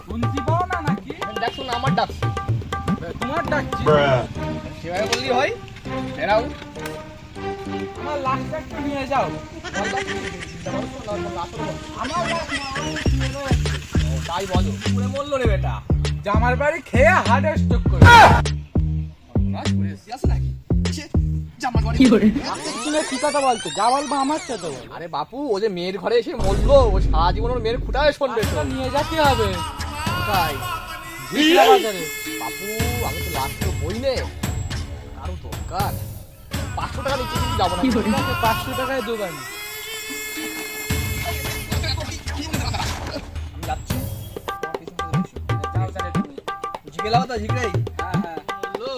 শুনছি পাও না নাকি? দেখ শোন আমার ডাক তোমার ডাকছি। সেভাবে বললি হয় বেরাও আমার লাশটা একটু নিয়ে যাও। আমার লাশ না, আমার নিয়ে যাও। তাই বলো পুরে মরলো রে বেটা জামার বাড়ি খেয়ে হার্ট স্ট্রোক করে। না পুরে আছে নাকি জামার বাড়ি শুনে কি কথা বলতো? যা বলবো আমার সাথে বল। আরে বাপু ও যে মেয়ের ঘরে এসে মরলো ও সারা জীবন ওর মেয়ের খুঁটায় শুনবে তো নিয়ে যেতে হবে তাই ভিকরা বাজারে। বাপু আমি তো লাস্ট তো বই নে আরো দরকার 500 টাকা নিচে কিন্তু যাবো না ঠিক আছে, 500 টাকায় দোকান। আমি যাচ্ছি ঝিকে লাও তো ঝিকরাই হ্যাঁ হ্যাঁ। বললো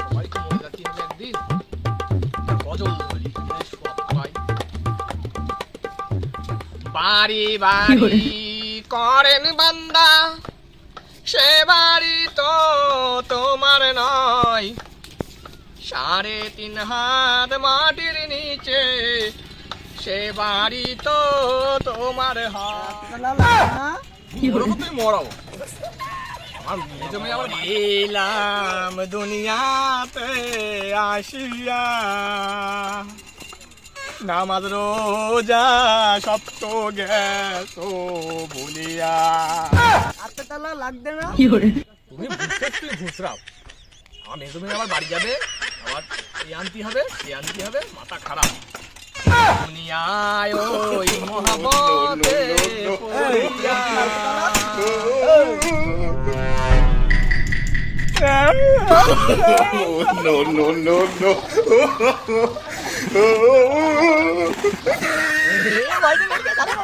সবাই তো মরে যাচ্ছি হবে একদিন গজল বলি সবাই বাড়ি বাড়ি করেন বান্দা সে বাড়ি তো তোমার নয় 3.5 হাত মাটির নিচে সে বাড়ি তো তোমার হয় তুমি মরাও আমার মেয়ে মেয়ে আমার এলাম দুনিয়াতে আসিয়া নামাজ রোজা সব তো গেছো বলিয়া আচ্ছা তালা লাগবে না। তুমি বুঝতে তুমি ঘুষরাও আমার মেয়ে তুমি আমার বাড়ি যাবে আমার এই আনতে হবে সে আনতে হবে মাথা খারাপ দুনিয়ায় ওই মহাবতে পড়িয়া No, no, no, no. এই বাইরে বাইরে দাঁড়া